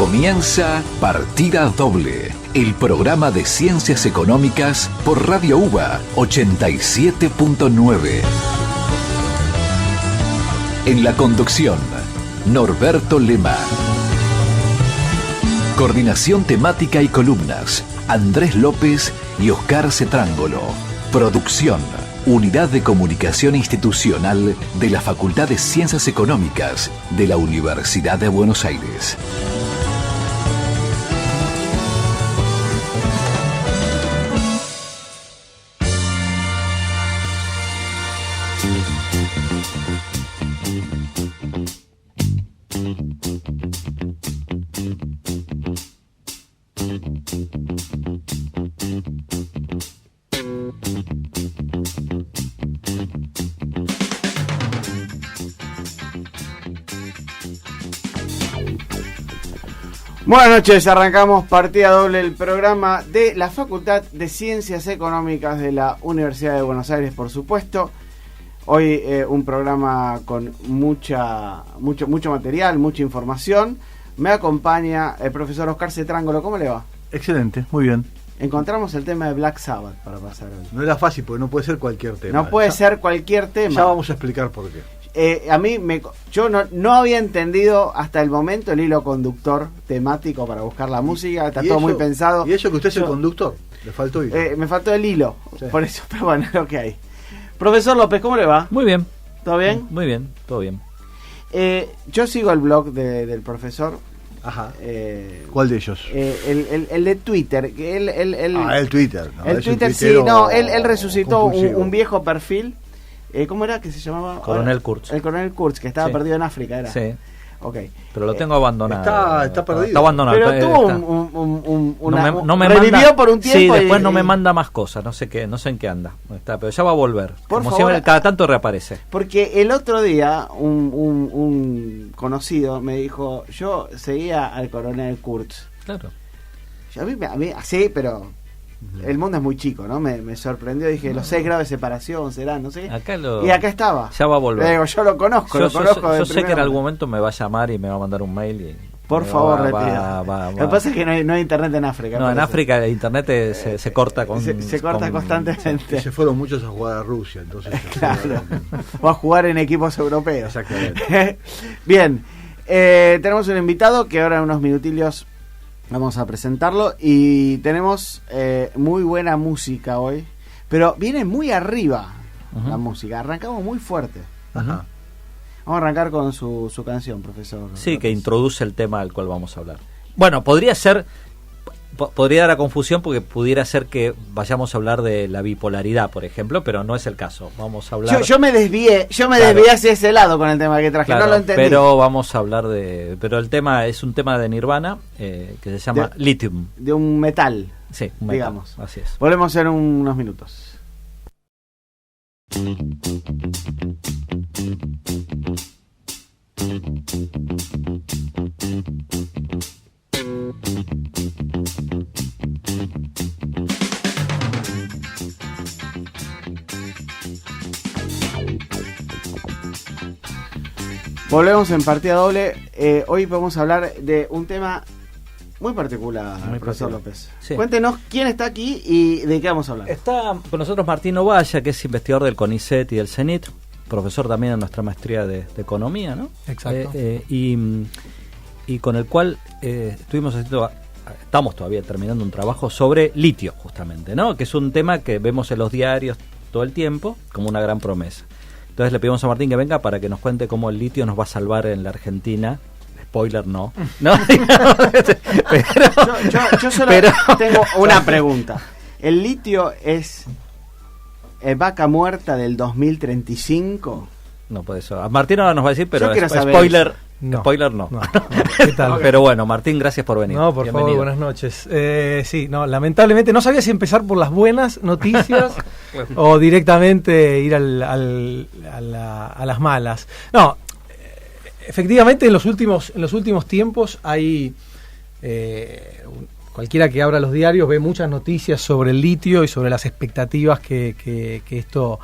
Comienza Partida Doble, el programa de ciencias económicas por Radio UBA 87.9. En la conducción, Norberto Lema. Coordinación temática y columnas, Andrés López y Oscar Cetrángolo. Producción, Unidad de Comunicación Institucional de la Facultad de Ciencias Económicas de la Universidad de Buenos Aires. Buenas noches, arrancamos Partida Doble, el programa de la Facultad de Ciencias Económicas de la Universidad de Buenos Aires, por supuesto. Hoy un programa con mucho material, mucha información. Me acompaña el profesor Oscar Cetrángolo. ¿Cómo le va? Excelente, muy bien. Encontramos el tema de Black Sabbath para pasar hoy. No era fácil porque no puede ser cualquier tema. No puede ser cualquier tema. Ya vamos a explicar por qué. Yo no había entendido hasta el momento el hilo conductor temático para buscar la música. Está todo muy pensado. Y eso que usted es el conductor, le faltó hilo. Me faltó el hilo, sí. Por eso, pero bueno, es lo que hay. Profesor López, ¿cómo le va? Muy bien. ¿Todo bien? Muy bien, todo bien. Yo sigo el blog del profesor. Ajá. ¿Cuál de ellos? El de Twitter. El Twitter. No, el Twitter, sí, no, él resucitó un viejo perfil. ¿Cómo era que se llamaba? Coronel Kurtz. El Coronel Kurtz, que estaba perdido en África, ¿era? Sí. Okay. Pero lo tengo abandonado. Está perdido. Está abandonado. Pero tuvo no me revivió manda, por un tiempo. Sí, después no me manda más cosas, no sé en qué anda. Pero ya va a volver. Por Como favor, siempre, cada tanto reaparece. Porque el otro día un conocido me dijo, yo seguía al Coronel Kurtz. Claro. A mí sí, pero el mundo es muy chico, ¿no? Me sorprendió, dije, los 6 grados de separación serán, no sé. Y acá estaba. Ya va a volver. Le digo, yo lo conozco, yo sé que en algún momento. momento me va a llamar y me va a mandar un mail y... Por favor, repita. Lo que pasa es que no hay internet en África. No, en África el internet se corta se corta constantemente. Se fueron muchos a jugar a Rusia, entonces. Claro. O a jugar en equipos europeos. Exactamente. Bien, tenemos un invitado que ahora en unos minutillos vamos a presentarlo. Y tenemos muy buena música hoy. Pero viene muy arriba la música. Arrancamos muy fuerte. Ajá. Vamos a arrancar con su canción, profesor. Sí, que introduce el tema del cual vamos a hablar. Bueno, podría dar a confusión porque pudiera ser que vayamos a hablar de la bipolaridad, por ejemplo, pero no es el caso. Vamos a hablar... Yo me desvié hacia ese lado con el tema que traje, claro, no lo entendí. Pero vamos a hablar pero el tema es un tema de Nirvana que se llama Lithium. De un metal. Sí, un metal, digamos. Así es. Volvemos en unos minutos. Volvemos en Partida Doble. Hoy vamos a hablar de un tema muy particular, profesor López. Sí. Cuéntenos quién está aquí y de qué vamos a hablar. Está con nosotros Martín Ovalla, que es investigador del CONICET y del CENIT, profesor también en nuestra maestría de Economía, ¿no? Exacto. Y con el cual estamos todavía terminando un trabajo sobre litio, justamente, ¿no? Que es un tema que vemos en los diarios todo el tiempo como una gran promesa. Entonces le pedimos a Martín que venga para que nos cuente cómo el litio nos va a salvar en la Argentina. Spoiler, no. ¿No? Yo solo tengo una pregunta. ¿El litio es vaca muerta del 2035? No puede ser. Martín ahora nos va a decir, pero spoiler. No. Spoiler no. ¿Qué tal? Pero bueno, Martín, gracias por venir. No, por Bienvenido. favor, buenas noches. Sí, no, lamentablemente no sabía si empezar por las buenas noticias o directamente ir a las malas. No, efectivamente en los últimos tiempos hay cualquiera que abra los diarios ve muchas noticias sobre el litio y sobre las expectativas que esto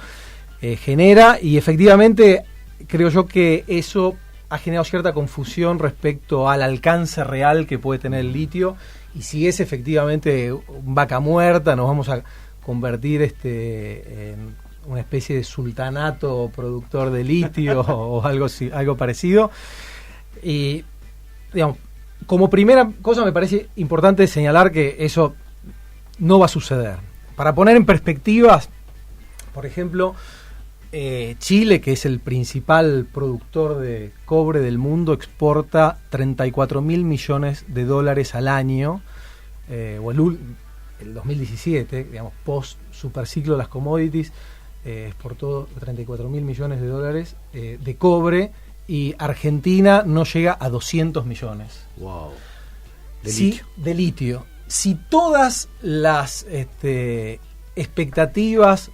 genera, y efectivamente creo yo que eso ha generado cierta confusión respecto al alcance real que puede tener el litio y si es efectivamente vaca muerta, nos vamos a convertir en una especie de sultanato productor de litio o algo parecido. Y, digamos, como primera cosa me parece importante señalar que eso no va a suceder. Para poner en perspectivas, por ejemplo, Chile, que es el principal productor de cobre del mundo, exporta 34 mil millones de dólares al año, o el 2017, digamos, post superciclo de las commodities, exportó 34 mil millones de dólares de cobre, y Argentina no llega a 200 millones. Wow. De litio. Si todas las expectativas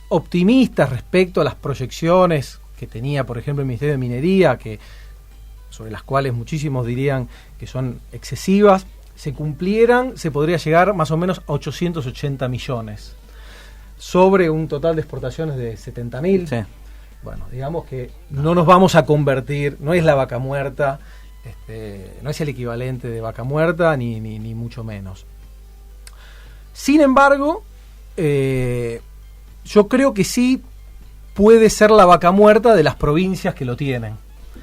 optimistas respecto a las proyecciones que tenía, por ejemplo, el Ministerio de Minería, sobre las cuales muchísimos dirían que son excesivas, se cumplieran, se podría llegar más o menos a 880 millones. Sobre un total de exportaciones de 70 mil. Sí. Bueno, digamos que no nos vamos a convertir, no es la vaca muerta, no es el equivalente de vaca muerta, ni mucho menos. Sin embargo, yo creo que sí puede ser la vaca muerta de las provincias que lo tienen.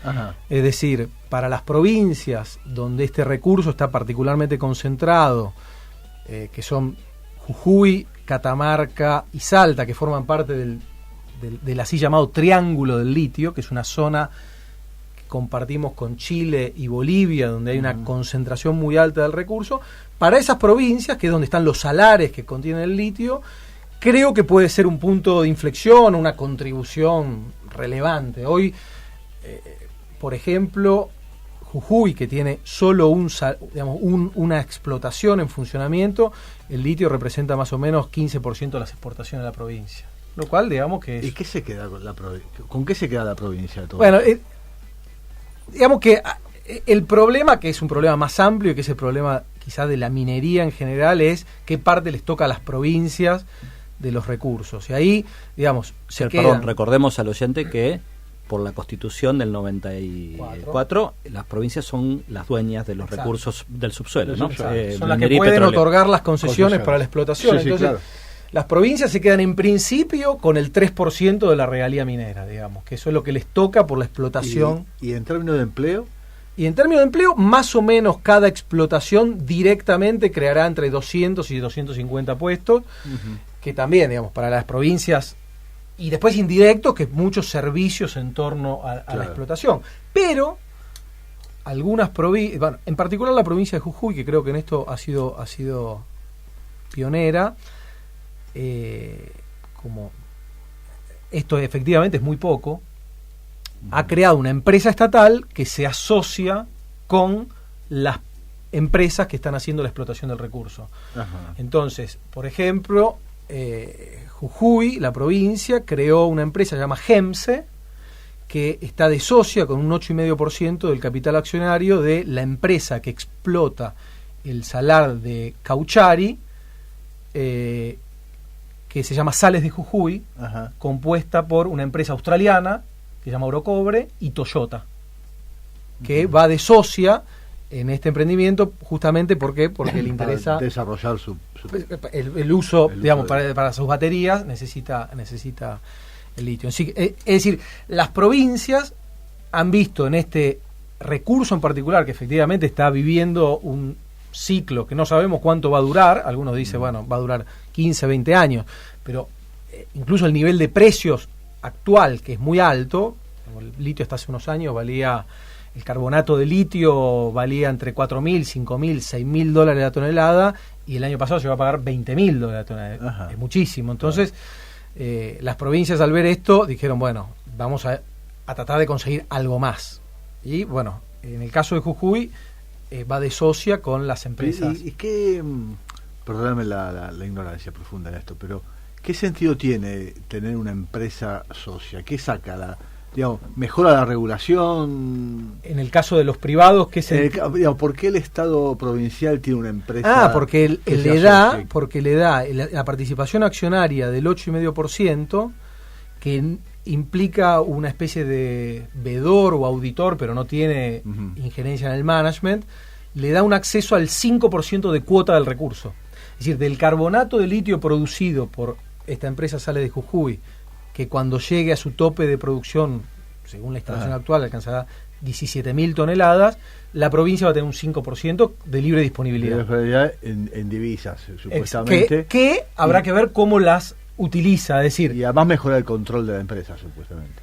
Ajá. Es decir, para las provincias donde este recurso está particularmente concentrado, que son Jujuy, Catamarca y Salta, que forman parte del así llamado Triángulo del Litio, que es una zona que compartimos con Chile y Bolivia, donde hay una concentración muy alta del recurso. Para esas provincias, que es donde están los salares que contienen el litio, creo que puede ser un punto de inflexión, una contribución relevante. Hoy, por ejemplo, Jujuy, que tiene solo una explotación en funcionamiento, el litio representa más o menos 15% de las exportaciones de la provincia. Lo cual, digamos que es... ¿Y qué se queda con la provincia? ¿Con qué se queda la provincia de todo? Bueno, digamos que el problema, que es un problema más amplio, que es el problema quizás de la minería en general, es qué parte les toca a las provincias de los recursos. Y ahí, digamos, Perdón, recordemos al oyente que por la Constitución del 94, las provincias son las dueñas de los recursos del subsuelo, ¿no? Son las que pueden otorgar las concesiones para la explotación. Sí, entonces, claro. Las provincias se quedan en principio con el 3% de la regalía minera, digamos, que eso es lo que les toca por la explotación. ¿Y en términos de empleo? Y en términos de empleo, más o menos cada explotación directamente creará entre 200 y 250 puestos, que también, digamos, para las provincias, y después indirectos, que muchos servicios en torno a la explotación. Pero algunas provincias, bueno, en particular la provincia de Jujuy, que creo que en esto ha sido pionera, como esto efectivamente es muy poco, ha creado una empresa estatal que se asocia con las empresas que están haciendo la explotación del recurso. Ajá. Entonces, por ejemplo, Jujuy, la provincia, creó una empresa llamada GEMSE, que está de socia con un 8,5% del capital accionario de la empresa que explota el salar de Cauchari, que se llama Sales de Jujuy, ajá, compuesta por una empresa australiana que se llama Orocobre y Toyota, que va de socia en este emprendimiento justamente porque le interesa desarrollar el uso, digamos, para sus baterías necesita el litio. Es decir, las provincias han visto en este recurso en particular, que efectivamente está viviendo un ciclo que no sabemos cuánto va a durar, algunos dicen, bueno, va a durar 15, 20 años, pero incluso el nivel de precios actual, que es muy alto, el litio hasta hace unos años el carbonato de litio valía entre 4.000, 5.000, 6.000 dólares la tonelada, y el año pasado se va a pagar 20.000 dólares la tonelada. Ajá. Es muchísimo. Entonces, las provincias al ver esto dijeron, bueno, vamos a tratar de conseguir algo más. Y bueno, en el caso de Jujuy, va de socia con las empresas. ¿Y qué, perdóname la ignorancia profunda en esto, pero qué sentido tiene tener una empresa socia? ¿Qué saca mejora la regulación? En el caso de los privados, ¿por qué el Estado provincial tiene una empresa? Porque le da la participación accionaria del 8,5%, que implica una especie de vedor o auditor, pero no tiene injerencia en el management, le da un acceso al 5% de cuota del recurso. Es decir, del carbonato de litio producido por esta empresa Sales de Jujuy, que cuando llegue a su tope de producción, según la instalación actual, alcanzará 17.000 toneladas, la provincia va a tener un 5% de libre disponibilidad. En divisas, supuestamente. Que habrá que ver cómo las utiliza, es decir... Y además mejora el control de la empresa, supuestamente.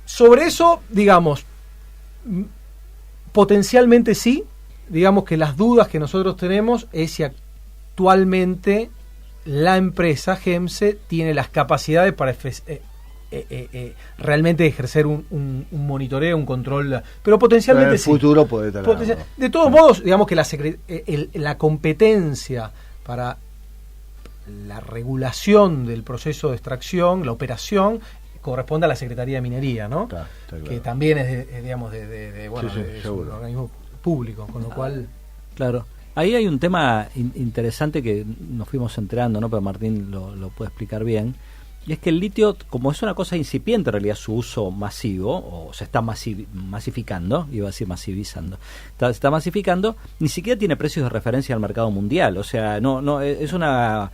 Sobre eso, digamos, potencialmente sí. Digamos que las dudas que nosotros tenemos es si actualmente la empresa GEMSE tiene las capacidades para realmente ejercer un monitoreo, un control, pero potencialmente sí. En el futuro puede tener. De todos modos, digamos que la competencia para la regulación del proceso de extracción, la operación, corresponde a la Secretaría de Minería, ¿no? Claro. Que también es un organismo público, con lo cual... Claro. Ahí hay un tema interesante que nos fuimos enterando, ¿no? Pero Martín lo puede explicar bien. Y es que el litio, como es una cosa incipiente en realidad su uso masivo, o se está masificando, iba a decir masivizando, se está masificando, ni siquiera tiene precios de referencia al mercado mundial. O sea, no es una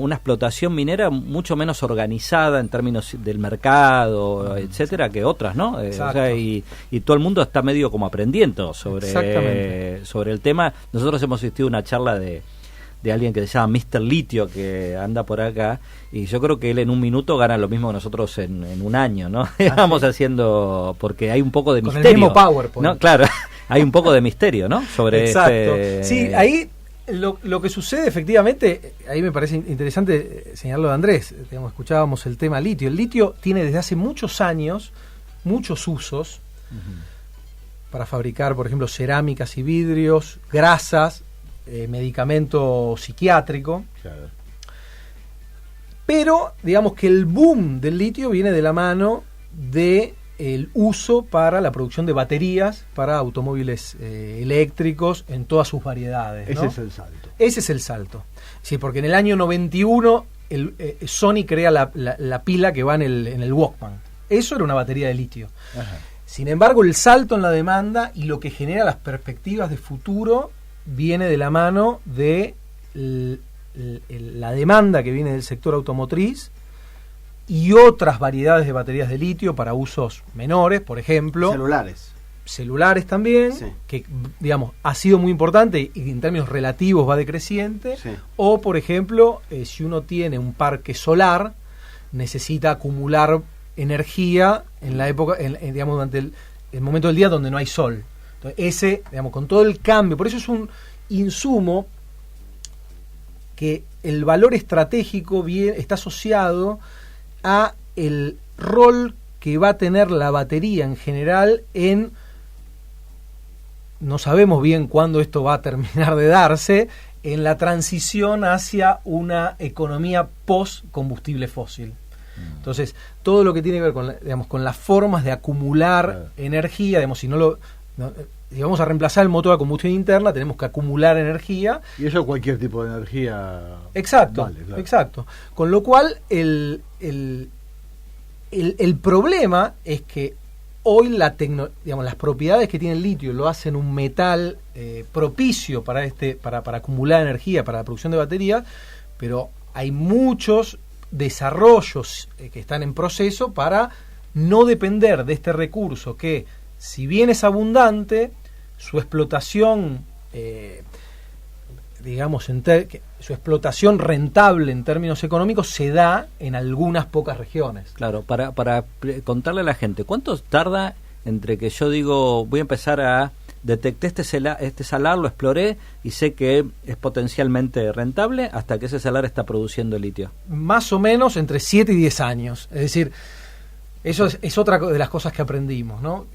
explotación minera mucho menos organizada en términos del mercado, etcétera, que otras, ¿no? O sea, y todo el mundo está medio como aprendiendo sobre el tema. Nosotros hemos asistido a una charla de alguien que se llama Mr. Litio, que anda por acá, y yo creo que él en un minuto gana lo mismo que nosotros en un año, ¿no? Vamos haciendo, porque hay un poco de misterio. Con el mismo PowerPoint. ¿No? Claro, hay un poco de misterio, ¿no? Sobre Sí, ahí lo que sucede efectivamente, ahí me parece interesante señalarlo de Andrés, escuchábamos el tema litio. El litio tiene desde hace muchos años muchos usos para fabricar, por ejemplo, cerámicas y vidrios, grasas, medicamento psiquiátrico. Claro. Pero digamos que el boom del litio viene de la mano de el uso para la producción de baterías para automóviles eléctricos en todas sus variedades, ¿no? Ese es el salto. Sí, porque en el año 91 Sony crea la pila que va en el Walkman. Eso era una batería de litio. Ajá. Sin embargo, el salto en la demanda y lo que genera las perspectivas de futuro viene de la mano de la demanda que viene del sector automotriz y otras variedades de baterías de litio para usos menores, por ejemplo. Celulares también, sí, que digamos ha sido muy importante y en términos relativos va decreciente. Sí. O, por ejemplo, si uno tiene un parque solar, necesita acumular energía en la época, digamos, durante el momento del día donde no hay sol. Entonces, digamos, con todo el cambio, por eso es un insumo que el valor estratégico está asociado a el rol que va a tener la batería en general en, no sabemos bien cuándo esto va a terminar de darse, en la transición hacia una economía post-combustible fósil. Entonces, todo lo que tiene que ver con, digamos, con las formas de acumular energía, digamos, si vamos a reemplazar el motor a combustión interna, tenemos que acumular energía. Y eso cualquier tipo de energía. Exacto, vale, claro. Exacto. Con lo cual, el problema es que hoy digamos, las propiedades que tiene el litio lo hacen un metal propicio para acumular energía, para la producción de baterías, pero hay muchos desarrollos que están en proceso para no depender de este recurso que, si bien es abundante, su explotación su explotación rentable en términos económicos se da en algunas pocas regiones. Claro, para contarle a la gente, ¿cuánto tarda entre que yo digo voy a empezar a detectar este salar, lo exploré y sé que es potencialmente rentable, hasta que ese salar está produciendo litio? Más o menos entre 7 y 10 años. Es decir, eso es otra de las cosas que aprendimos, ¿no?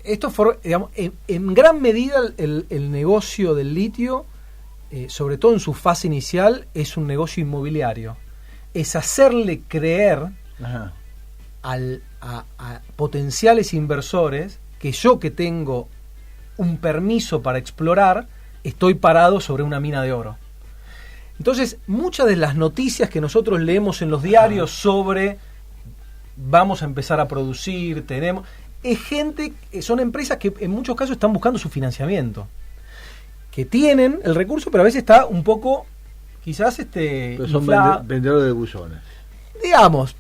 Esto fue, digamos, en gran medida el negocio del litio, sobre todo en su fase inicial, es un negocio inmobiliario. Es hacerle creer a potenciales inversores que yo, que tengo un permiso para explorar, estoy parado sobre una mina de oro. Entonces, muchas de las noticias que nosotros leemos en los diarios sobre vamos a empezar a producir, tenemos... Es gente, son empresas que en muchos casos están buscando su financiamiento, que tienen el recurso, pero a veces está un poco, quizás pero son inflada. vendedores de buzones. Digamos.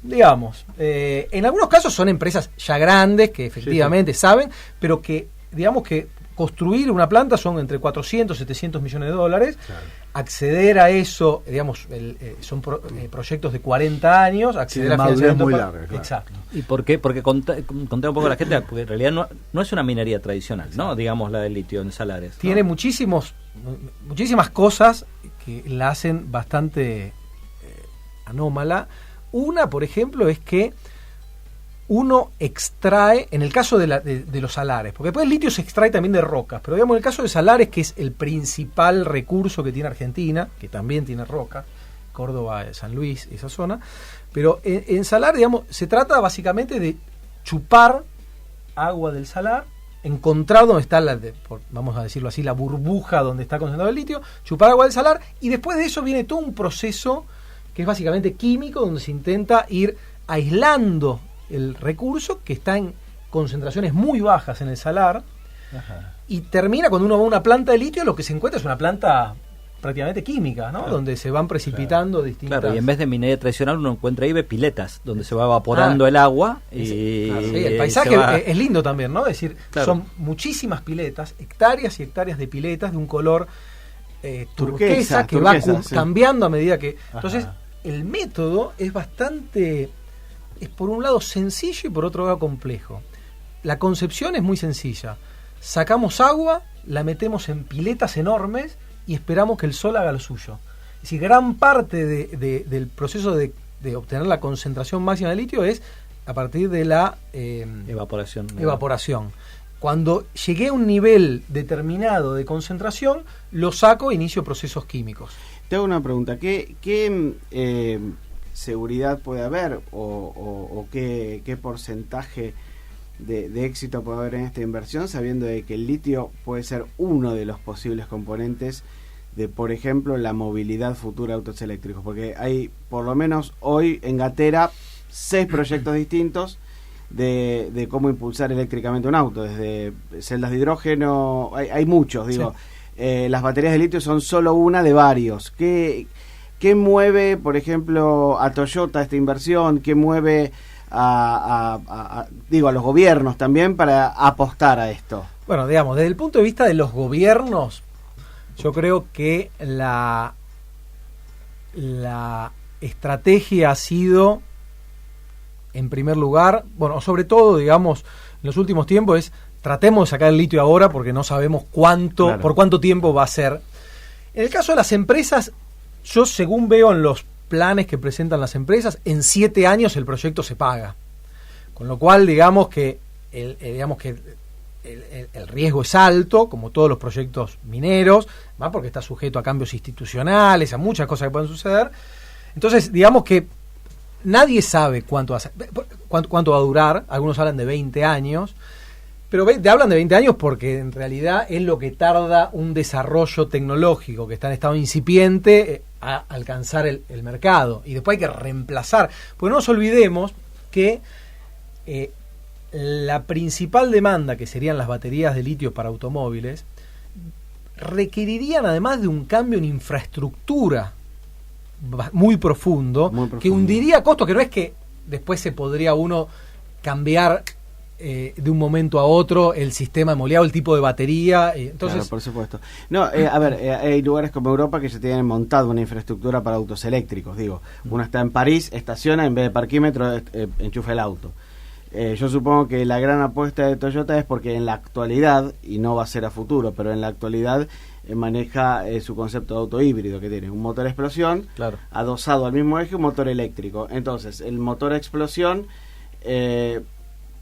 En algunos casos son empresas ya grandes que efectivamente saben, pero que, digamos que construir una planta son entre 400 y 700 millones de dólares. Claro. Acceder a eso, digamos, son proyectos de 40 años. Acceder a financiamiento muy larga, claro. Exacto. ¿Y por qué? Porque conté un poco a la gente, porque en realidad no es una minería tradicional, ¿no? Digamos, la del litio en Salares, ¿no? Tiene muchísimas cosas que la hacen bastante anómala. Una, por ejemplo, es que uno extrae, en el caso de los salares, porque después el litio se extrae también de rocas, pero digamos en el caso de salares, que es el principal recurso que tiene Argentina, que también tiene roca, Córdoba, San Luis, esa zona, pero en salar, digamos, se trata básicamente de chupar agua del salar, encontrar donde está vamos a decirlo así, la burbuja donde está concentrado el litio, chupar agua del salar, y después de eso viene todo un proceso que es básicamente químico, donde se intenta ir aislando el recurso, que está en concentraciones muy bajas en el salar. Ajá. Y termina, cuando uno va a una planta de litio, lo que se encuentra es una planta prácticamente química, ¿no? Claro. Donde se van precipitando distintas... Claro, y en vez de minería tradicional uno encuentra ahí piletas, donde se va evaporando el agua y... Claro, sí, el paisaje es lindo también, ¿no? Es decir, son muchísimas piletas, hectáreas y hectáreas de piletas de un color turquesa que va cambiando a medida que... Entonces, el método es bastante... Es por un lado sencillo y por otro lado complejo. La concepción es muy sencilla. Sacamos agua, la metemos en piletas enormes y esperamos que el sol haga lo suyo. Es decir, gran parte del proceso de obtener la concentración máxima de litio es a partir de la evaporación. Cuando llegué a un nivel determinado de concentración, lo saco e inicio procesos químicos. Te hago una pregunta. ¿Qué seguridad puede haber o qué porcentaje de éxito puede haber en esta inversión, sabiendo de que el litio puede ser uno de los posibles componentes de, por ejemplo, la movilidad futura de autos eléctricos? Porque hay, por lo menos hoy en Gatera, 6 proyectos distintos de cómo impulsar eléctricamente un auto, desde celdas de hidrógeno, hay muchos, digo. Sí. Las baterías de litio son solo una de varios. ¿Qué mueve, por ejemplo, a Toyota esta inversión? ¿Qué mueve a los gobiernos también para apostar a esto? Bueno, digamos, desde el punto de vista de los gobiernos, yo creo que la estrategia ha sido, en primer lugar, bueno, sobre todo, digamos, en los últimos tiempos, es tratemos de sacar el litio ahora porque no sabemos por cuánto tiempo va a ser. En el caso de las empresas, yo, según veo en los planes que presentan las empresas, en 7 años el proyecto se paga. Con lo cual, digamos que el riesgo es alto, como todos los proyectos mineros, ¿va? Porque está sujeto a cambios institucionales, a muchas cosas que pueden suceder. Entonces, digamos que nadie sabe cuánto va a durar. Algunos hablan de 20 años. Pero hablan de 20 años porque en realidad es lo que tarda un desarrollo tecnológico que está en estado incipiente a alcanzar el mercado. Y después hay que reemplazar. Porque no nos olvidemos que la principal demanda, que serían las baterías de litio para automóviles, requerirían, además de un cambio en infraestructura muy profundo, que hundiría costos, que no es que después se podría uno cambiar de un momento a otro el sistema de moleado, el tipo de batería. Entonces, claro, por supuesto. No, hay lugares como Europa que ya tienen montado una infraestructura para autos eléctricos. Digo, uno está en París, estaciona, en vez de parquímetro enchufa el auto. Yo supongo que la gran apuesta de Toyota es porque en la actualidad, y no va a ser a futuro, pero en la actualidad maneja su concepto de auto híbrido, que tiene un motor a explosión, adosado al mismo eje, un motor eléctrico. Entonces, el motor a explosión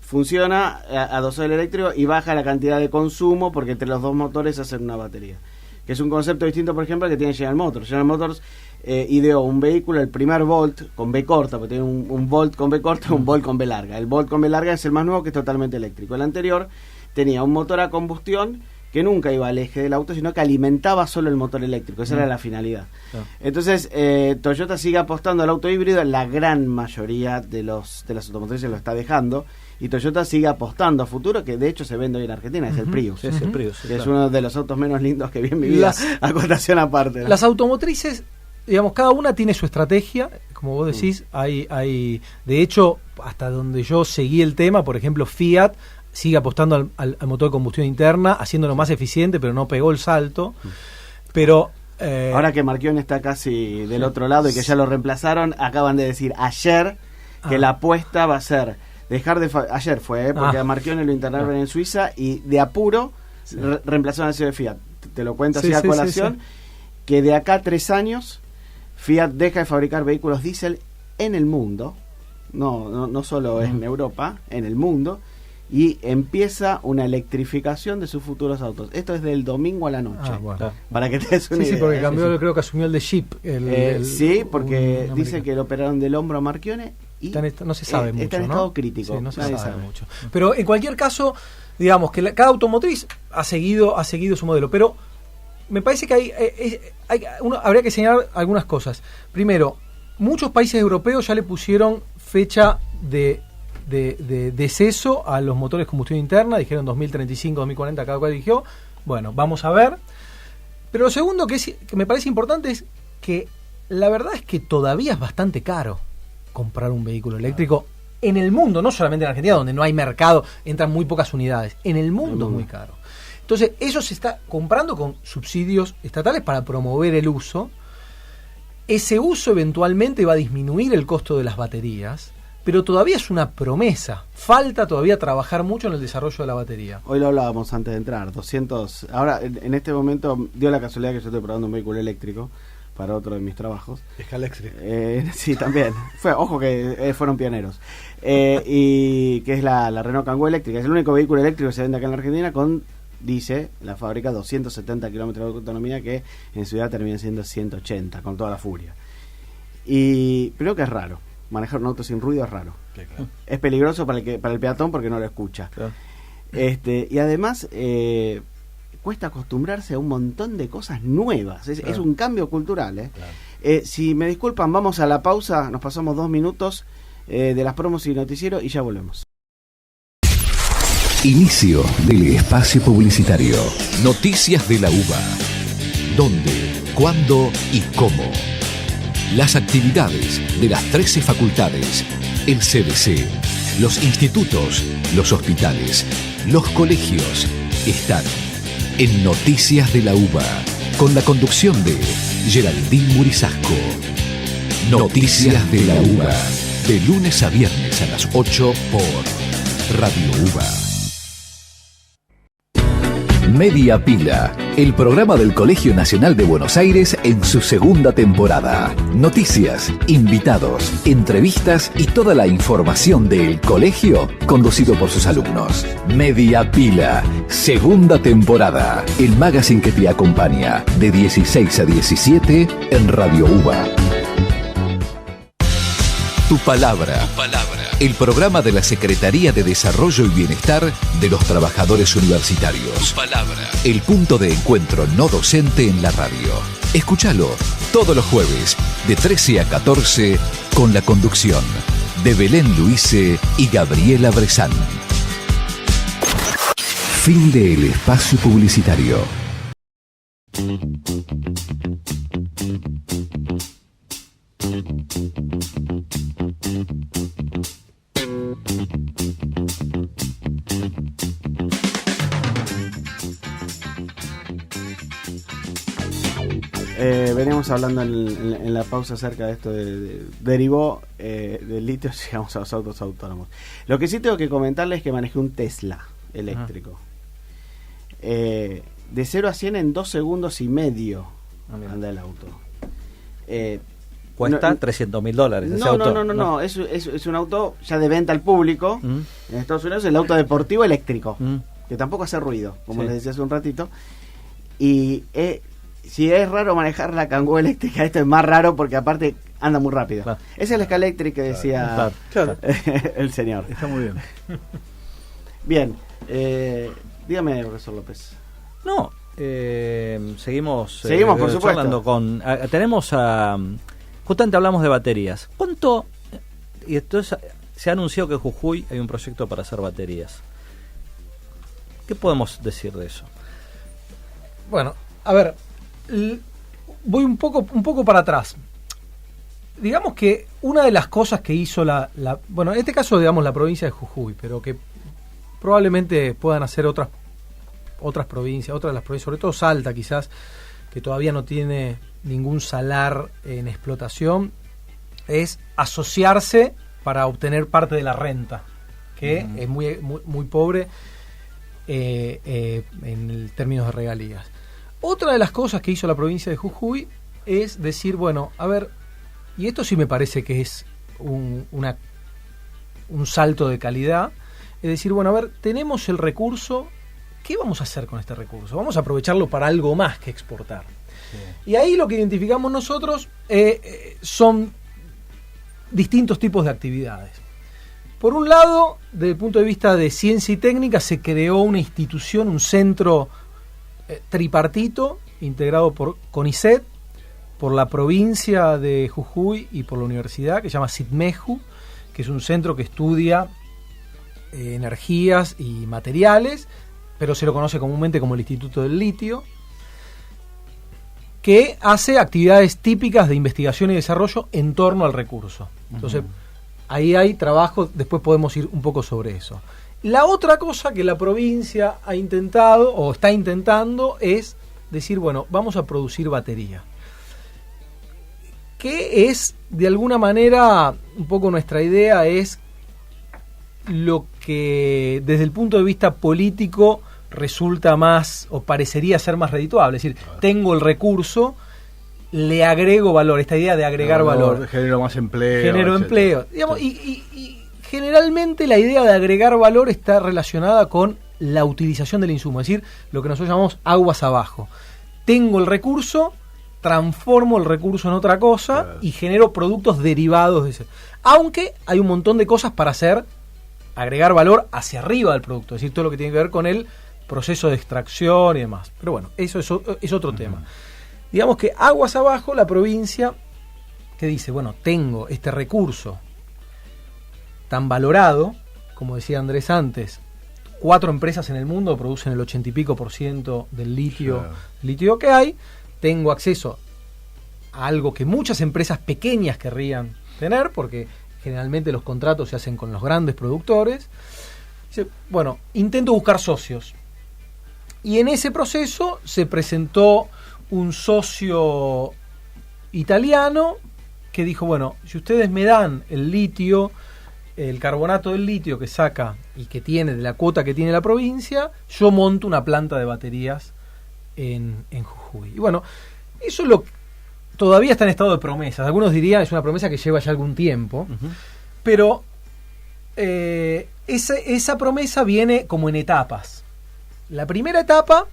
funciona adosado al eléctrico y baja la cantidad de consumo porque entre los dos motores hacen una batería. Que es un concepto distinto, por ejemplo, al que tiene General Motors. General Motors ideó un vehículo, el primer Volt con B corta, porque tiene un Volt con B corta y un Volt con B larga. El Volt con B larga es el más nuevo, que es totalmente eléctrico. El anterior tenía un motor a combustión que nunca iba al eje del auto, sino que alimentaba solo el motor eléctrico. Esa era la finalidad. Entonces, Toyota sigue apostando al auto híbrido. La gran mayoría de las automotrices lo está dejando. Y Toyota sigue apostando a futuro, que de hecho se vende hoy en Argentina, es el Prius. Sí, es el Prius, que es uno de los autos menos lindos que vi en mi vida. Acotación aparte, ¿no? Las automotrices, digamos, cada una tiene su estrategia, como vos decís, hay de hecho, hasta donde yo seguí el tema, por ejemplo, Fiat sigue apostando al motor de combustión interna, haciéndolo más eficiente, pero no pegó el salto. Pero ahora que Marchione está casi del otro lado y que ya lo reemplazaron, acaban de decir ayer que la apuesta va a ser dejar de ayer fue, porque a Marchione lo internaron en Suiza y de apuro reemplazaron al CEO de Fiat. Te lo cuento así a colación, que de acá a 3 años Fiat deja de fabricar vehículos diésel en el mundo, no solo en Europa, en el mundo, y empieza una electrificación de sus futuros autos. Esto es del domingo a la noche, para que te des una idea. Sí, porque cambió, creo que asumió el de Jeep. Sí, porque dice que lo operaron del hombro a Marchione y no se sabe mucho, está en estado crítico. Sí, no se sabe mucho. Pero en cualquier caso, digamos que cada automotriz ha seguido su modelo, pero me parece que habría que señalar algunas cosas. Primero, muchos países europeos ya le pusieron fecha de deceso a los motores de combustión interna, dijeron 2035, 2040, cada cual eligió. Bueno, vamos a ver. Pero lo segundo que me parece importante es que la verdad es que todavía es bastante caro comprar un vehículo eléctrico en el mundo, no solamente en Argentina, donde no hay mercado, entran muy pocas unidades. En el mundo es muy caro. Entonces, eso se está comprando con subsidios estatales para promover el uso. Ese uso eventualmente va a disminuir el costo de las baterías, pero todavía es una promesa. Falta todavía trabajar mucho en el desarrollo de la batería. Hoy lo hablábamos antes de entrar, 200... Ahora, en este momento, dio la casualidad que yo estoy probando un vehículo eléctrico para otro de mis trabajos. Escaléctric. Sí, también. Ojo que fueron pioneros. Y que es la Renault Kangoo eléctrica. Es el único vehículo eléctrico que se vende acá en la Argentina con, dice la fábrica, 270 kilómetros de autonomía, que en ciudad termina siendo 180, con toda la furia. Y creo que es raro. Manejar un auto sin ruido es raro. Sí, claro. Es peligroso para el peatón porque no lo escucha. Claro. Y además cuesta acostumbrarse a un montón de cosas nuevas. Es un cambio cultural. Claro. Si me disculpan, vamos a la pausa. Nos pasamos 2 minutos de las promos y noticiero y ya volvemos. Inicio del espacio publicitario. Noticias de la UBA. ¿Dónde, cuándo y cómo? Las actividades de las 13 facultades, el CDC, los institutos, los hospitales, los colegios están en Noticias de la UBA, con la conducción de Geraldine Murisasco. Noticias de la UBA, de lunes a viernes a las 8 por Radio UBA. Media Pila, el programa del Colegio Nacional de Buenos Aires en su segunda temporada. Noticias, invitados, entrevistas y toda la información del colegio conducido por sus alumnos. Media Pila, segunda temporada. El magazine que te acompaña de 16 a 17 en Radio UBA. Tu palabra. El programa de la Secretaría de Desarrollo y Bienestar de los Trabajadores Universitarios. Tu palabra. El punto de encuentro no docente en la radio. Escúchalo todos los jueves de 13 a 14 con la conducción de Belén Luise y Gabriela Bresán. Fin del espacio publicitario. Veníamos hablando en la pausa acerca de esto derivó del litio, llegamos a los autos autónomos. Lo que sí tengo que comentarles es que manejé un Tesla eléctrico. De 0 a 100 en 2 segundos y medio anda el auto. Cuesta $300.000 ese auto. No. Es un auto ya de venta al público. En Estados Unidos es el auto deportivo eléctrico, que tampoco hace ruido, como les decía hace un ratito. Y si es raro manejar la Kangoo eléctrica, esto es más raro porque aparte anda muy rápido. Claro. Esa es la Escaléctrica que decía el señor. Está muy bien. Bien, dígame, profesor López. No, seguimos por supuesto. charlando con... tenemos a... Justamente hablamos de baterías. ¿Cuánto? Y entonces se ha anunciado que en Jujuy hay un proyecto para hacer baterías. ¿Qué podemos decir de eso? Bueno, a ver, voy un poco para atrás. Digamos que una de las cosas que hizo bueno, en este caso digamos la provincia de Jujuy, pero que probablemente puedan hacer otras provincias, otras de las provincias, sobre todo Salta quizás, que todavía no tiene ningún salar en explotación, es asociarse para obtener parte de la renta, que es muy pobre en términos de regalías. Otra de las cosas que hizo la provincia de Jujuy es decir, bueno, a ver, y esto sí me parece que es un salto de calidad, es decir, bueno, a ver, tenemos el recurso, ¿qué vamos a hacer con este recurso? Vamos a aprovecharlo para algo más que exportar. Sí. Y ahí lo que identificamos nosotros son distintos tipos de actividades. Por un lado, desde el punto de vista de ciencia y técnica, se creó una institución, un centro tripartito, integrado por CONICET, por la provincia de Jujuy y por la universidad, que se llama CITMEJU, que es un centro que estudia energías y materiales, pero se lo conoce comúnmente como el Instituto del Litio, que hace actividades típicas de investigación y desarrollo en torno al recurso. Entonces, ahí hay trabajo, después podemos ir un poco sobre eso. La otra cosa que la provincia ha intentado, o está intentando, es decir, bueno, vamos a producir batería. Que es, de alguna manera, un poco nuestra idea es lo que desde el punto de vista político resulta más, o parecería ser más redituable. Es decir, tengo el recurso, le agrego valor, esta idea de agregar valor. Genero más empleo. Genero empleo. Digamos, y generalmente la idea de agregar valor está relacionada con la utilización del insumo, es decir, lo que nosotros llamamos aguas abajo. Tengo el recurso, transformo el recurso en otra cosa y genero productos derivados de ese. Aunque hay un montón de cosas para hacer, agregar valor hacia arriba del producto, es decir, todo lo que tiene que ver con el proceso de extracción y demás. Pero bueno, eso es otro tema. Digamos que aguas abajo, la provincia que dice, bueno, tengo este recurso tan valorado, como decía Andrés antes, 4 empresas en el mundo producen el 80 y pico % del litio que hay, tengo acceso a algo que muchas empresas pequeñas querrían tener, porque generalmente los contratos se hacen con los grandes productores. Dice, bueno, intento buscar socios. Y en ese proceso se presentó un socio italiano que dijo, bueno, si ustedes me dan el litio, el carbonato del litio que saca y que tiene de la cuota que tiene la provincia, yo monto una planta de baterías en Jujuy. Y bueno, eso todavía está en estado de promesas. Algunos dirían es una promesa que lleva ya algún tiempo, pero esa promesa viene como en etapas. La primera etapa,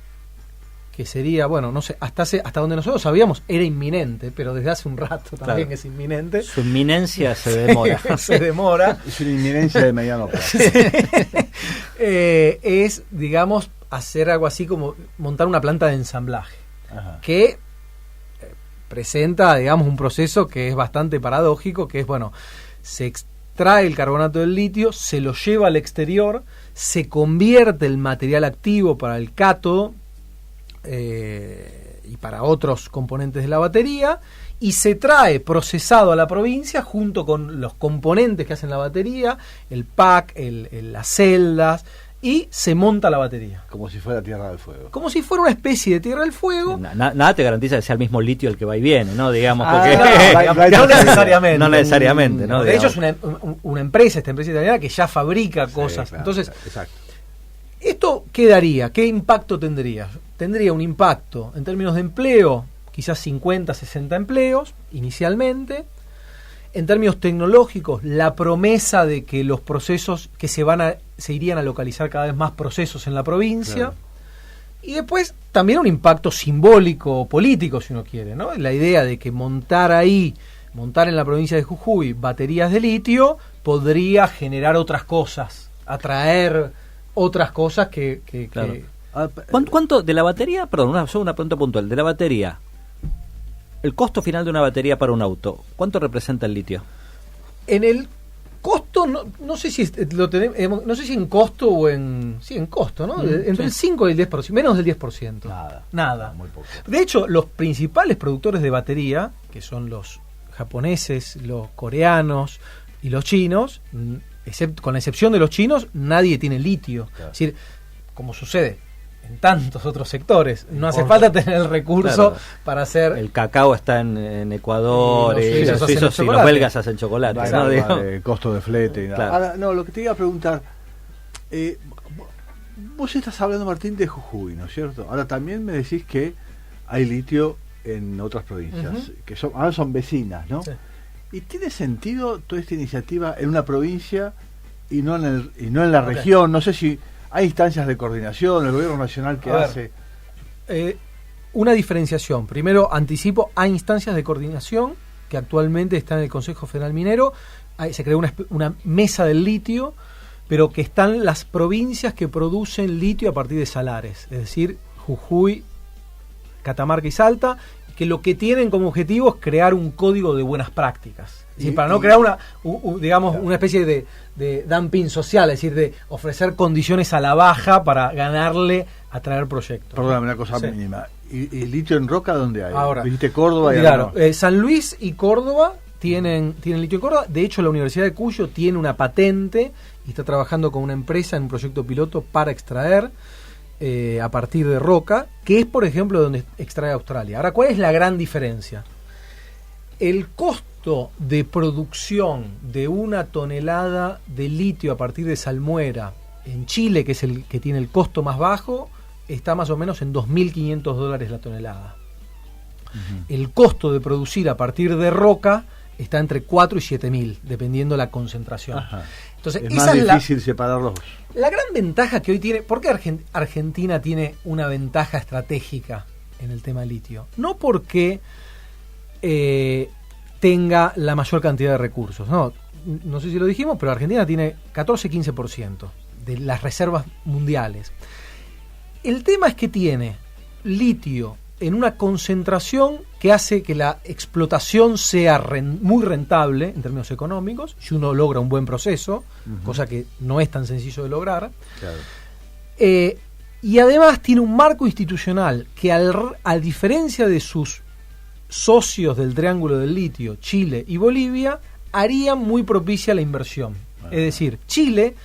que sería, bueno, no sé, hasta donde nosotros sabíamos, era inminente, pero desde hace un rato también es inminente. Su inminencia se demora. Se demora. Es una inminencia de mediano plazo. Es, digamos, hacer algo así como montar una planta de ensamblaje. Ajá. Que presenta, digamos, un proceso que es bastante paradójico, que es, bueno, se extrae el carbonato del litio, se lo lleva al exterior, se convierte el material activo para el cátodo y para otros componentes de la batería, y se trae procesado a la provincia junto con los componentes que hacen la batería, el pack, las celdas, y se monta la batería. Como si fuera Tierra del Fuego. Como si fuera una especie de Tierra del Fuego. Nada te garantiza que sea el mismo litio el que va y viene, ¿no? Digamos, porque no necesariamente. No necesariamente, ¿no? De hecho, es una empresa, esta empresa italiana, que ya fabrica cosas. Claro, entonces, exacto. ¿Esto qué daría? ¿Qué impacto tendría? Tendría un impacto en términos de empleo, quizás 50, 60 empleos inicialmente. En términos tecnológicos, la promesa de que los procesos que se irían a localizar cada vez más procesos en la provincia. Claro. Y después también un impacto simbólico, político, si uno quiere, ¿no? La idea de que montar en la provincia de Jujuy baterías de litio podría generar otras cosas, atraer otras cosas que ¿Cuánto de la batería? Perdón, una pregunta puntual. De la batería, el costo final de una batería para un auto, ¿cuánto representa el litio? En el costo, no sé si lo tenemos, no sé si en costo o en... Sí, en costo, ¿no? Entre el 5 y el 10%, menos del 10%. Nada. Muy poco. De hecho, los principales productores de batería, que son los japoneses, los coreanos y los chinos, con la excepción de los chinos, nadie tiene litio. Claro. Es decir, como sucede en tantos otros sectores, no hace falta tener el recurso Claro. para hacer... El cacao está en Ecuador, Y los los suizos hacen suizos y los chocolate. belgas hacen chocolate. ¿no? Digo. Costo de flete y nada. Claro. Ahora, no, lo que te iba a preguntar, vos estás hablando, Martín, de Jujuy, ¿no es cierto? Ahora también me decís que hay litio en otras provincias, que ahora son vecinas, ¿no? Sí. ¿Y tiene sentido toda esta iniciativa en una provincia y no en la Ok. región? No sé si hay instancias de coordinación, el gobierno nacional que A ver. hace... Una diferenciación. Primero, anticipo, hay instancias de coordinación que actualmente están en el Consejo Federal Minero. Se creó una mesa del litio, pero que están las provincias que producen litio a partir de salares, es decir, Jujuy, Catamarca y Salta, que lo que tienen como objetivo es crear un código de buenas prácticas. Es decir, para no crear una especie de dumping social, es decir, de ofrecer condiciones a la baja para ganarle a traer proyectos. Perdóname, una cosa Sí. mínima. ¿Y litio en roca dónde hay? Ahora, Dijiste Córdoba y claro, ahora no. San Luis y Córdoba tienen litio en Córdoba. De hecho, la Universidad de Cuyo tiene una patente y está trabajando con una empresa en un proyecto piloto para extraer a partir de roca, que es, por ejemplo, donde extrae Australia. Ahora, ¿cuál es la gran diferencia? El costo de producción de una tonelada de litio a partir de salmuera en Chile, que es el que tiene el costo más bajo, está más o menos en $2.500 la tonelada. El costo de producir a partir de roca está entre 4 y 7.000, dependiendo la concentración. Ajá. Entonces, Es esa más es difícil separarlos. la gran ventaja que hoy tiene. ¿Por qué Argentina tiene una ventaja estratégica en el tema litio? No porque tenga la mayor cantidad de recursos. No sé si lo dijimos, pero Argentina tiene 14-15% de las reservas mundiales. El tema es que tiene litio en una concentración que hace que la explotación sea muy rentable en términos económicos, si uno logra un buen proceso, cosa que no es tan sencillo de lograr. Claro. Y además tiene un marco institucional que, a diferencia de sus socios del Triángulo del Litio, Chile y Bolivia, harían muy propicia la inversión. Es decir, Chile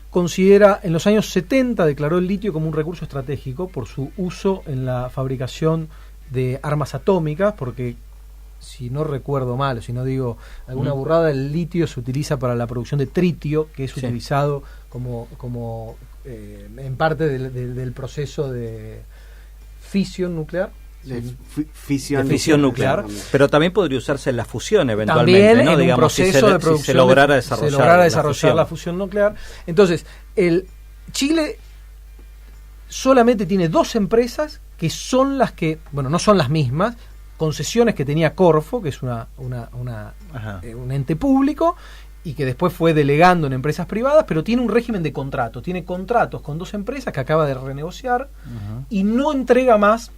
considera, en los años 70 declaró el litio como un recurso estratégico por su uso en la fabricación de armas atómicas, porque si no recuerdo mal, o si no digo alguna burrada, el litio se utiliza para la producción de tritio, que es utilizado como en parte del proceso de fisión nuclear. De fisión, nuclear, también. pero también podría usarse en la fusión eventualmente, También ¿no? en Digamos, un proceso de producción si se lograra se desarrollar, lograra desarrollar la fusión nuclear. Entonces, Chile solamente tiene 2 empresas que son las que, bueno, no son las mismas, concesiones que tenía Corfo, que es un ente público, y que después fue delegando en empresas privadas, pero tiene un régimen de contrato. Tiene contratos con 2 empresas que acaba de renegociar y no entrega más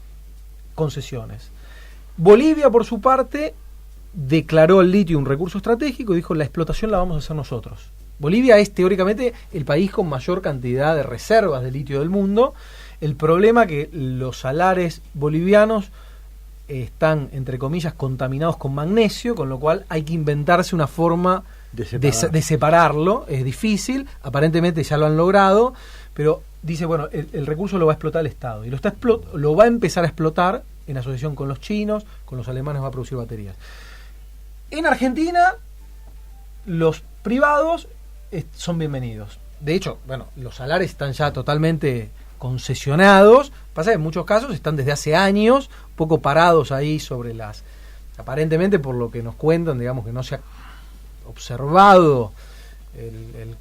concesiones. Bolivia, por su parte, declaró el litio un recurso estratégico y dijo: la explotación la vamos a hacer nosotros. Bolivia es teóricamente el país con mayor cantidad de reservas de litio del mundo. El problema es que los salares bolivianos están, entre comillas, contaminados con magnesio, con lo cual hay que inventarse una forma de separarlo. Es difícil, aparentemente ya lo han logrado, pero dice, bueno, el recurso lo va a explotar el Estado, y lo va a empezar a explotar en asociación con los chinos, con los alemanes, va a producir baterías. En Argentina, los privados son bienvenidos. De hecho, bueno, los salares están ya totalmente concesionados. Pasa que en muchos casos están desde hace años un poco parados ahí sobre las... Aparentemente, por lo que nos cuentan, digamos que no se ha observado el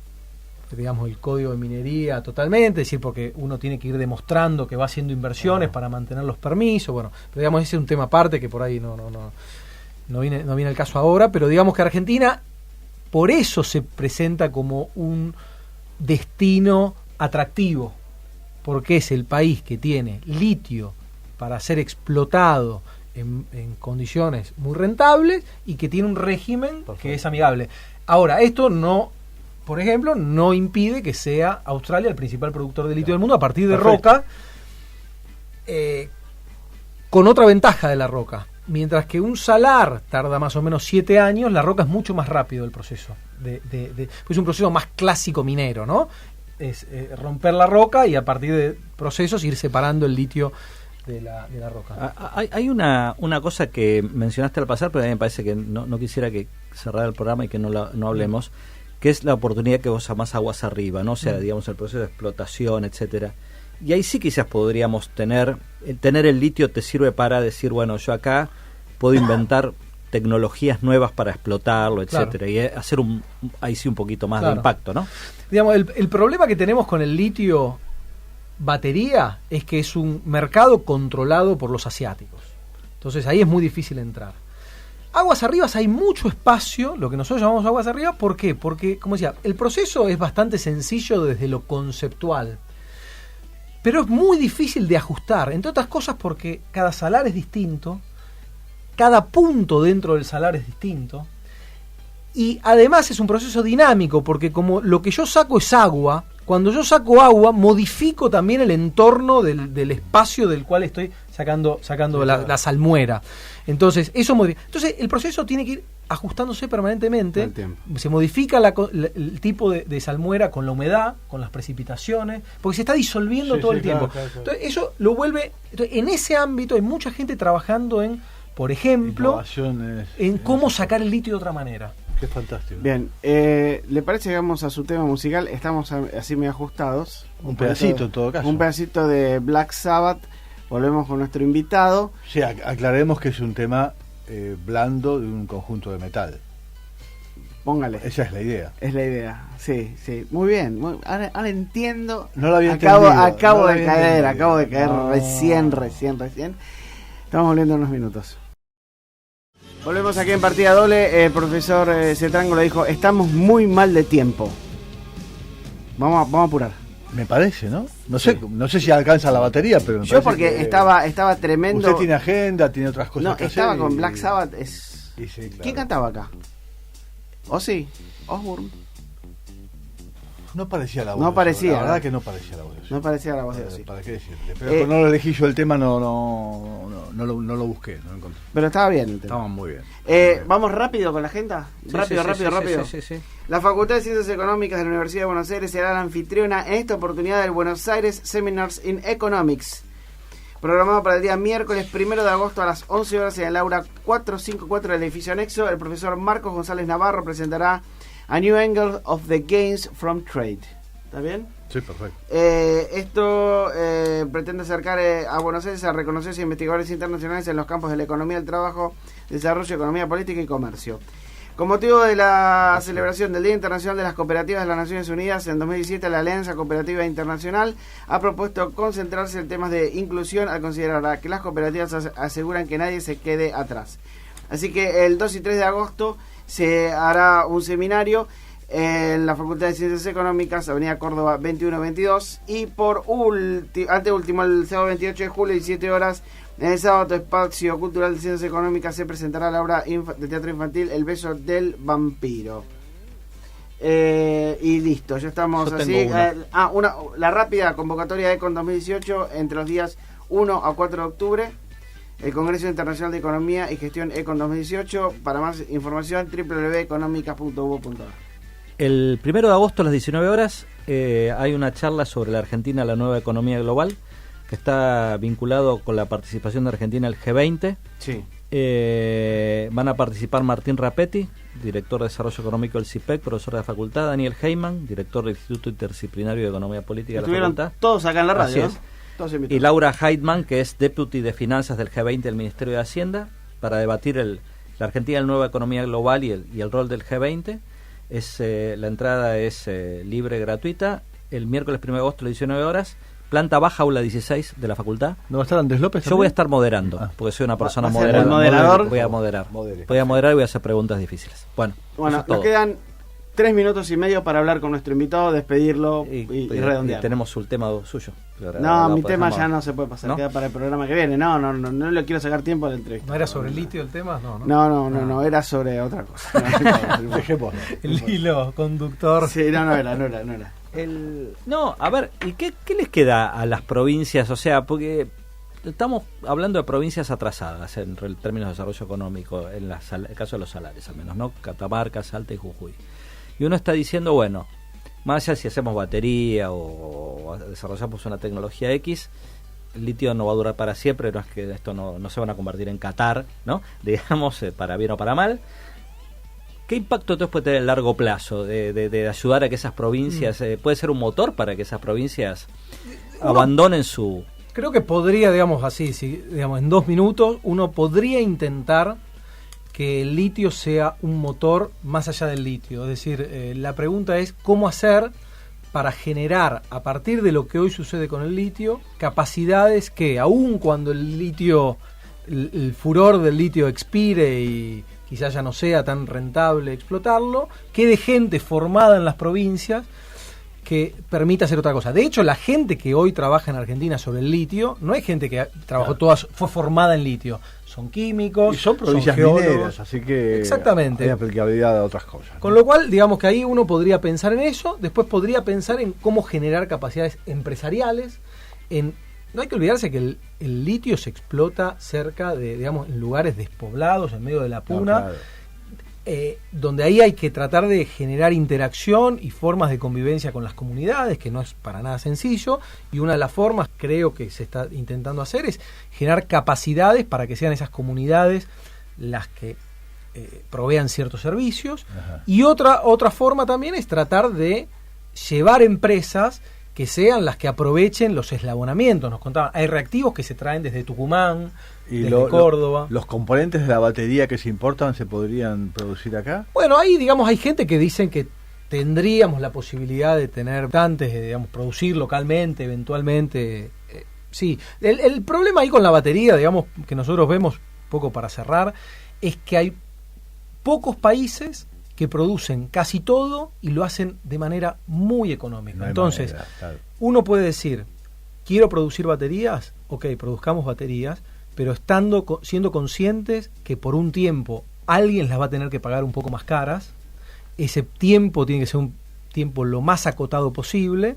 código de minería totalmente, es decir, porque uno tiene que ir demostrando que va haciendo inversiones para mantener los permisos. Bueno, pero digamos, ese es un tema aparte que por ahí no viene al caso ahora, pero digamos que Argentina por eso se presenta como un destino atractivo, porque es el país que tiene litio para ser explotado en condiciones muy rentables y que tiene un régimen que es amigable. Ahora, esto no, por ejemplo, no impide que sea Australia el principal productor de litio del mundo a partir de roca, con otra ventaja de la roca. Mientras que un salar tarda más o menos 7 años, la roca es mucho más rápido el proceso. Es un proceso más clásico minero, ¿no? Es romper la roca y a partir de procesos ir separando el litio de la roca. Hay una cosa que mencionaste al pasar, pero a mí me parece que no quisiera que cerrara el programa y que no hablemos, que es la oportunidad que vos llamás aguas arriba, ¿no? O sea, digamos, el proceso de explotación, etcétera. Y ahí sí quizás podríamos tener el litio te sirve para decir, bueno, yo acá puedo inventar tecnologías nuevas para explotarlo, etcétera, y hacer ahí sí un poquito más de impacto, ¿no? Digamos, el problema que tenemos con el litio batería es que es un mercado controlado por los asiáticos. Entonces ahí es muy difícil entrar. Aguas arriba hay mucho espacio, lo que nosotros llamamos aguas arriba, ¿por qué? Porque, como decía, el proceso es bastante sencillo desde lo conceptual, pero es muy difícil de ajustar, entre otras cosas porque cada salar es distinto, cada punto dentro del salar es distinto, y además es un proceso dinámico, porque como lo que yo saco es agua, cuando yo saco agua, modifico también el entorno del espacio del cual estoy sacando la salmuera. Entonces, eso modifica. Entonces, el proceso tiene que ir ajustándose permanentemente. Se modifica el tipo de salmuera con la humedad, con las precipitaciones, porque se está disolviendo todo el tiempo. Claro. Entonces, eso lo vuelve... Entonces, en ese ámbito hay mucha gente trabajando en, por ejemplo, en cómo sacar el litio de otra manera. Qué fantástico. Bien, ¿le parece que vamos a su tema musical? Estamos así medio ajustados. Un pedacito en todo caso. Un pedacito de Black Sabbath. Volvemos con nuestro invitado. Sí, aclaremos que es un tema blando de un conjunto de metal. Póngale. Esa es la idea. Es la idea, sí. Muy bien. Ahora entiendo. No lo había entendido. Acabo de caer recién. Estamos volviendo en unos minutos. Volvemos aquí en Partida Doble. El profesor Cetrángulo dijo, estamos muy mal de tiempo. Vamos a apurar. Me parece, ¿no? No sé si alcanza la batería, pero yo porque estaba tremendo. Usted tiene agenda, tiene otras cosas que hacer. No, estaba con Black Sabbath. Sí, claro. ¿Quién cantaba acá? Ozzy Osbourne. No parecía la voz. No parecía. La verdad que no parecía la voz de Ozzy. No parecía la voz de Ozzy. ¿Para qué decirte? Pero no lo elegí yo el tema, no lo busqué, no lo encontré. Pero estaba bien el tema. Estaba muy bien. ¿Vamos rápido con la agenda? Rápido. Sí. La Facultad de Ciencias Económicas de la Universidad de Buenos Aires será la anfitriona en esta oportunidad del Buenos Aires Seminars in Economics, programado para el día miércoles 1 de agosto a las 11 horas en el aula 454 del edificio anexo. El profesor Marcos González Navarro presentará A New Angle of the Gains from Trade. ¿Está bien? Sí, perfecto. Esto pretende acercar a Buenos Aires a reconocerse investigadores internacionales en los campos de la economía del trabajo, desarrollo, economía política y comercio. Con motivo de la celebración del Día Internacional de las Cooperativas de las Naciones Unidas en 2017, la Alianza Cooperativa Internacional ha propuesto concentrarse en temas de inclusión al considerar que las cooperativas aseguran que nadie se quede atrás. Así que el 2 y 3 de agosto se hará un seminario en la Facultad de Ciencias Económicas, Avenida Córdoba 2122, y por anteúltimo, el sábado 28 de julio, 17 horas, en el sábado Espacio Cultural de Ciencias Económicas, se presentará la obra de teatro infantil El beso del vampiro. Y listo, ya estamos así. La rápida convocatoria de Econ 2018 entre los días 1 a 4 de octubre. El Congreso Internacional de Economía y Gestión Econ 2018. Para más información, www.economica.uvo.ar. El 1 de agosto a las 19 horas hay una charla sobre la Argentina, la nueva economía global, que está vinculado con la participación de Argentina en el G20. Sí. Van a participar Martín Rapetti, director de Desarrollo Económico del CIPEC, profesor de la facultad; Daniel Heyman, director del Instituto Interdisciplinario de Economía Política de la facultad. Todos acá en la radio, Así es. Todos y Laura Heidman, que es Deputy de Finanzas del G20 del Ministerio de Hacienda, para debatir la Argentina, la nueva economía global y el rol del G20. La entrada es libre, gratuita. El miércoles 1 de agosto a las 19 horas. Planta baja, aula 16 de la facultad. ¿No va a estar Andrés López también? Yo voy a estar moderando, porque soy una persona moderada. ¿Moderador? Voy a moderar. Voy a moderar y voy a hacer preguntas difíciles. Bueno, nos quedan 3 minutos y medio para hablar con nuestro invitado, despedirlo y redondear. Y tenemos el tema suyo. No, mi tema ya no se puede pasar, ¿No? queda para el programa que viene. No le quiero sacar tiempo a la entrevista. ¿No era sobre el litio el tema? No. Era sobre otra cosa. El hilo conductor. Sí, no era. No, a ver, ¿y qué les queda a las provincias? O sea, porque estamos hablando de provincias atrasadas en términos de desarrollo económico, en el caso de los salarios al menos, ¿no? Catamarca, Salta y Jujuy. Y uno está diciendo, bueno, más allá si hacemos batería o desarrollamos una tecnología X, el litio no va a durar para siempre, no es que esto no se van a convertir en Qatar, ¿no? Digamos, para bien o para mal. ¿Qué impacto entonces puede tener a largo plazo de ayudar a que esas provincias, puede ser un motor para que esas provincias abandonen su... Creo que podría, digamos así, digamos en 2 minutos, uno podría intentar que el litio sea un motor más allá del litio. Es decir, la pregunta es cómo hacer para generar, a partir de lo que hoy sucede con el litio, capacidades que, aun cuando el litio, el furor del litio expire y quizás ya no sea tan rentable explotarlo, quede gente formada en las provincias que permita hacer otra cosa. De hecho, la gente que hoy trabaja en Argentina sobre el litio no es gente que fue formada en litio. Son químicos, y son provincias mineras, así que exactamente. Hay aplicabilidad a otras cosas, ¿no? Con lo cual, digamos que ahí uno podría pensar en eso, después podría pensar en cómo generar capacidades empresariales. No hay que olvidarse que el litio se explota cerca de, digamos, en lugares despoblados, en medio de la puna. No, claro. Donde ahí hay que tratar de generar interacción y formas de convivencia con las comunidades, que no es para nada sencillo, y una de las formas, creo que se está intentando hacer, es generar capacidades para que sean esas comunidades las que provean ciertos servicios. Ajá. Y otra forma también es tratar de llevar empresas que sean las que aprovechen los eslabonamientos. Nos contaban, hay reactivos que se traen desde Tucumán, ¿Y desde Córdoba. los componentes de la batería que se importan se podrían producir acá? Bueno, ahí, digamos, hay gente que dicen que tendríamos la posibilidad de tener antes, digamos, producir localmente, eventualmente. Sí, el problema ahí con la batería, digamos, que nosotros vemos, un poco para cerrar, es que hay pocos países que producen casi todo y lo hacen de manera muy económica. No hay Entonces, manera, claro. uno puede decir, quiero producir baterías, ok, produzcamos baterías, pero siendo conscientes que por un tiempo alguien las va a tener que pagar un poco más caras. Ese tiempo tiene que ser un tiempo lo más acotado posible,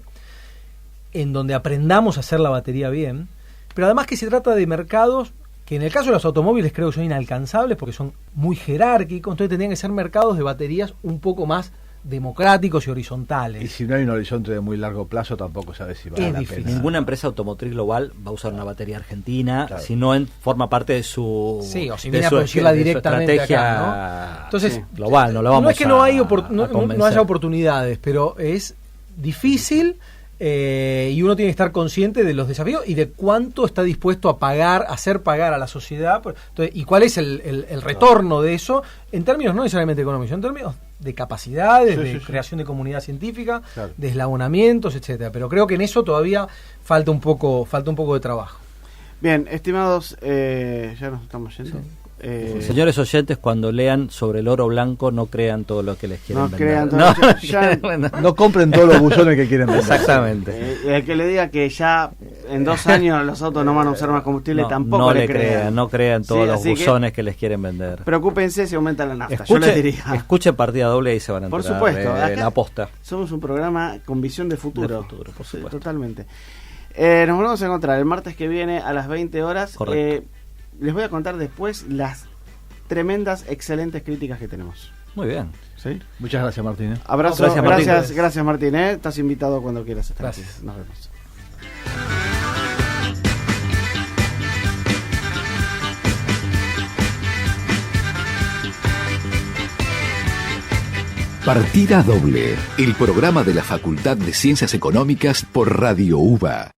en donde aprendamos a hacer la batería bien, pero además que se trata de mercados que en el caso de los automóviles creo que son inalcanzables porque son muy jerárquicos, entonces tendrían que ser mercados de baterías un poco más democráticos y horizontales. Y si no hay un horizonte de muy largo plazo, tampoco sabes si vale Es la difícil. pena. Ninguna empresa automotriz global va a usar una batería argentina, Claro. si no forma parte de su, Sí, o si de viene a su producirla de su directamente estrategia acá, ¿no? Entonces, Sí. global. No la vamos no es que no, hay a no convencer. haya oportunidades, pero es difícil y uno tiene que estar consciente de los desafíos y de cuánto está dispuesto a pagar, a hacer pagar a la sociedad. Entonces, y cuál es el retorno de eso, en términos no necesariamente económicos, en términos de capacidades, Sí, de sí, sí. creación de comunidad científica, Claro. de eslabonamientos, etcétera. Pero creo que en eso todavía falta un poco de trabajo. Bien, estimados, ya nos estamos yendo. Señores oyentes, cuando lean sobre el oro blanco, no crean todo lo que les quieren No vender. crean todo No, lo que- ya- bueno, No compren todos los buzones que quieren vender. exactamente. El que le diga que ya en 2 años los autos no van a usar más combustible, tampoco no le le crean. no crean todos Sí, los así que buzones que les quieren vender. Preocúpense si aumenta la nafta, yo les diría. Escuchen Partida Doble y se van a Por enterar supuesto, de acá- la posta. Somos un programa con visión de futuro. De futuro, por Sí, supuesto. totalmente. Nos volvemos a encontrar el martes que viene a las 20 horas. Correcto. Les voy a contar después las tremendas, excelentes críticas que tenemos. Muy bien. ¿Sí? Muchas gracias, Martín. Abrazo, Gracias, Martín. gracias Martín. Estás invitado cuando quieras estar Gracias. aquí. Nos vemos. Partida Doble, el programa de la Facultad de Ciencias Económicas por Radio UBA.